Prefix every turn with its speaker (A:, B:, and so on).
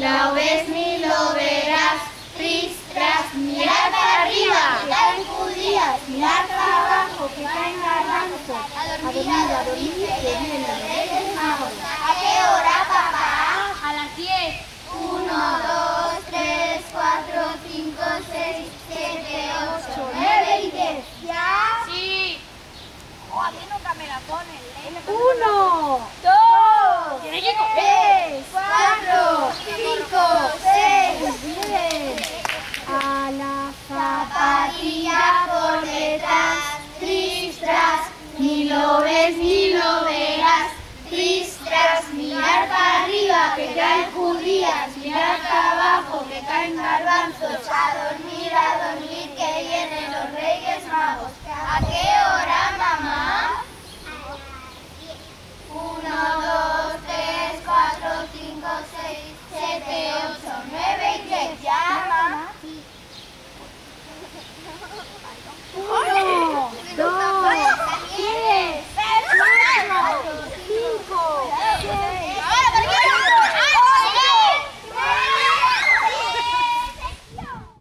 A: lo ves ni lo verás. Tris, tras, mirar para arriba, que caen judías, mirar para abajo, que caen garbanzos. A dormir, que vienen los Reyes Magos. ¿A qué hora, papá?
B: A las 10.
A: 1, 2, 3, 4, 5, 6, 7, 8, 9 y 10. ¿Ya?
B: Sí.
C: A mí nunca me la ponen.
B: 1,
C: 2,
B: Tiene que correr.
A: 3, 4, 5, 6.
B: Bien. A la
A: Zapatilla por detrás, tris, tras, ni lo ves ni lo verás. Tris, tras, mirar para arriba, que caen judías, mirar para abajo, que caen garbanzos. A dormir, que vienen los Reyes Magos. ¿A qué hora?